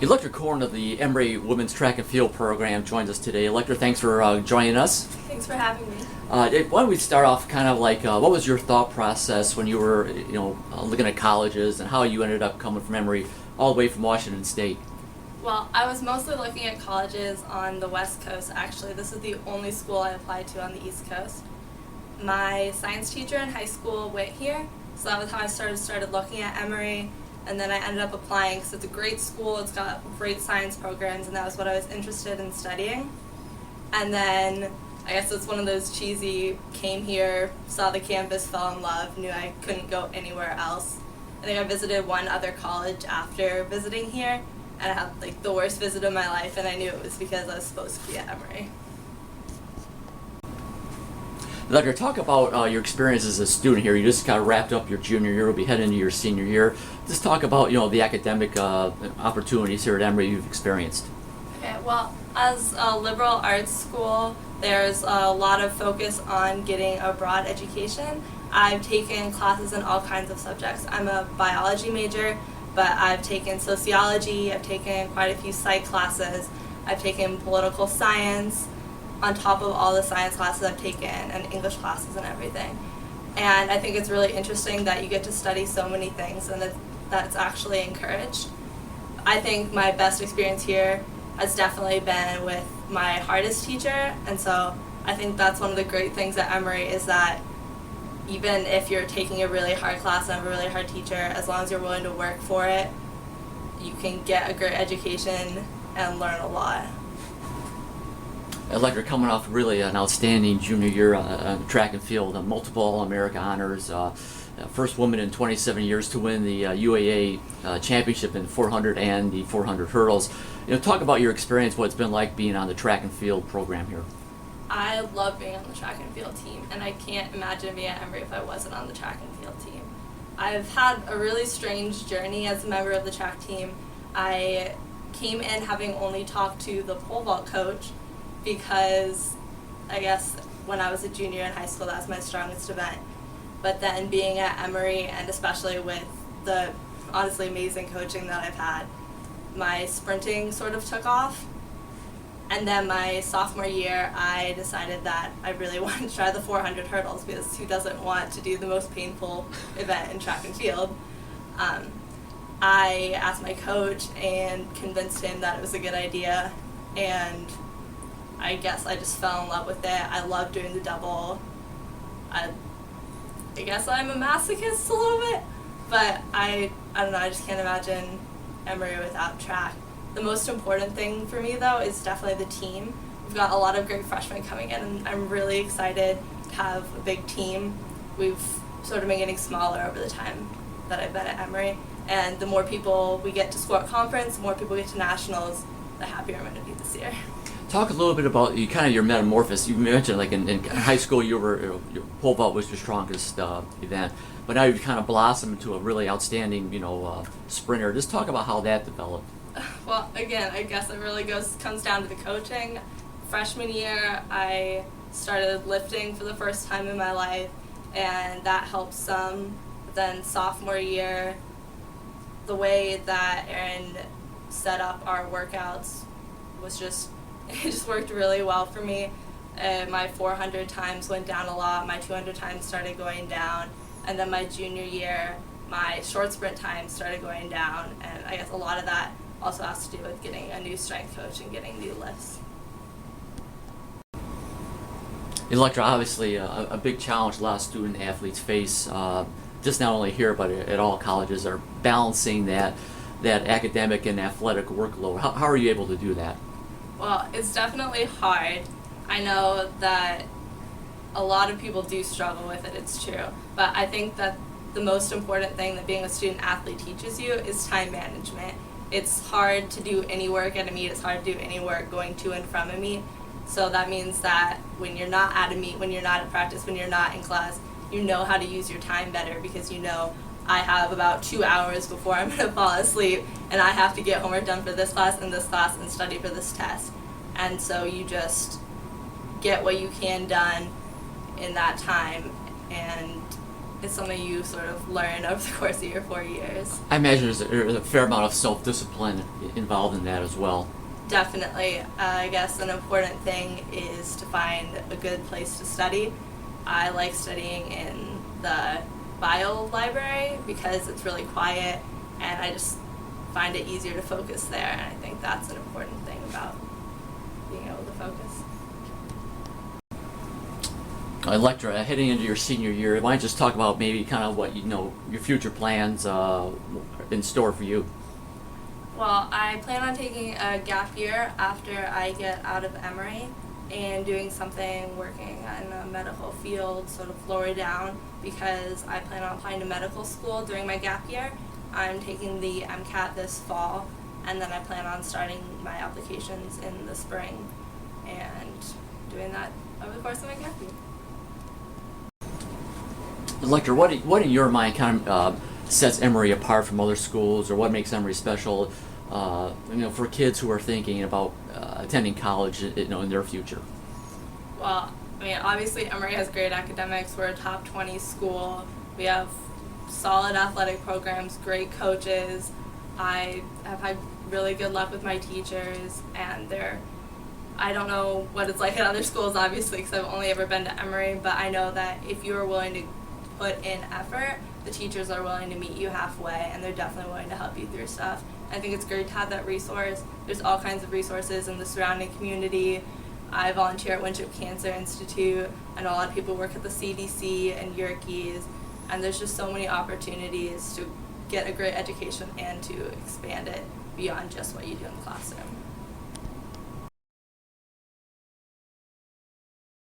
Electra Korn of the Emory Women's Track and Field Program joins us today. Electra, thanks for joining us. Thanks for having me. Why don't we start off kind of like, what was your thought process when you were, looking at colleges and how you ended up coming from Emory all the way from Washington State? Well, I was mostly looking at colleges on the West Coast, actually. This is the only school I applied to on the East Coast. My science teacher in high school went here, so that was how I started looking at Emory. And then I ended up applying because it's a great school, it's got great science programs, and that was what I was interested in studying. And then I guess it's one of those cheesy, came here, saw the campus, fell in love, knew I couldn't go anywhere else. I think I visited one other college after visiting here, and I had like the worst visit of my life, and I knew it was because I was supposed to be at Emory. Electra, talk about your experience as a student here. You just kind of wrapped up your junior year, will be heading into your senior year. Just talk about the academic opportunities here at Emory you've experienced. Okay, well, as a liberal arts school, there's a lot of focus on getting a broad education. I've taken classes in all kinds of subjects. I'm a biology major, but I've taken sociology, I've taken quite a few psych classes, I've taken political science, on top of all the science classes I've taken and English classes and everything. And I think it's really interesting that you get to study so many things and that's actually encouraged. I think my best experience here has definitely been with my hardest teacher, and so I think that's one of the great things at Emory is that even if you're taking a really hard class and have a really hard teacher, as long as you're willing to work for it, you can get a great education and learn a lot. Electra, coming off really an outstanding junior year on track and field, multiple All-America honors, first woman in 27 years to win the UAA championship in 400 and the 400 hurdles. Talk about your experience, what it's been like being on the track and field program here. I love being on the track and field team, and I can't imagine being at Emory if I wasn't on the track and field team. I've had a really strange journey as a member of the track team. I came in having only talked to the pole vault coach, because I guess when I was a junior in high school, that was my strongest event. But then being at Emory, and especially with the honestly amazing coaching that I've had, my sprinting sort of took off. And then my sophomore year, I decided that I really wanted to try the 400 hurdles, because who doesn't want to do the most painful event in track and field? I asked my coach and convinced him that it was a good idea, and I guess I just fell in love with it. I love doing the double. I guess I'm a masochist a little bit, but I don't know, I just can't imagine Emory without track. The most important thing for me, though, is definitely the team. We've got a lot of great freshmen coming in, and I'm really excited to have a big team. We've sort of been getting smaller over the time that I've been at Emory, and the more people we get to sport conference, the more people get to nationals, the happier I'm going to be this year. Talk a little bit about your metamorphosis. You mentioned like in high school your pole vault was your strongest event, but now you've kind of blossomed into a really outstanding sprinter. Just talk about how that developed. Well, again, I guess it really comes down to the coaching. Freshman year, I started lifting for the first time in my life, and that helped some. But then sophomore year, the way that Aaron set up our workouts was it just worked really well for me. My 400 times went down a lot, my 200 times started going down, and then my junior year, my short sprint times started going down, and I guess a lot of that also has to do with getting a new strength coach and getting new lifts. Electra, obviously a big challenge a lot of student athletes face, just not only here but at all colleges, are balancing that academic and athletic workload. How are you able to do that? Well, it's definitely hard. I know that a lot of people do struggle with it, it's true. But I think that the most important thing that being a student athlete teaches you is time management. It's hard to do any work at a meet, it's hard to do any work going to and from a meet. So that means that when you're not at a meet, when you're not at practice, when you're not in class, you know how to use your time better, because you know I have about 2 hours before I'm going to fall asleep, and I have to get homework done for this class and study for this test. And so you just get what you can done in that time, and it's something you sort of learn over the course of your 4 years. I imagine there's a fair amount of self-discipline involved in that as well. Definitely. I guess an important thing is to find a good place to study. I like studying in the bio library because it's really quiet, and I just find it easier to focus there, and I think that's an important thing about being able to focus. Electra, heading into your senior year, why don't you just talk about maybe kind of what your future plans in store for you? Well, I plan on taking a gap year after I get out of Emory and doing something working in a medical field, sort of lower down, because I plan on applying to medical school during my gap year. I'm taking the MCAT this fall, and then I plan on starting my applications in the spring and doing that over the course of my gap year. Electra, what in your mind kind of sets Emory apart from other schools, or what makes Emory special, for kids who are thinking about attending college, in their future? Well, I mean, obviously Emory has great academics. We're a top 20 school. We have solid athletic programs, great coaches. I have had really good luck with my teachers, and I don't know what it's like at other schools, obviously, because I've only ever been to Emory, but I know that if you are willing to put in effort, the teachers are willing to meet you halfway, and they're definitely willing to help you through stuff. I think it's great to have that resource. There's all kinds of resources in the surrounding community. I volunteer at Winship Cancer Institute. I know a lot of people work at the CDC and Yerkes, and there's just so many opportunities to get a great education and to expand it beyond just what you do in the classroom.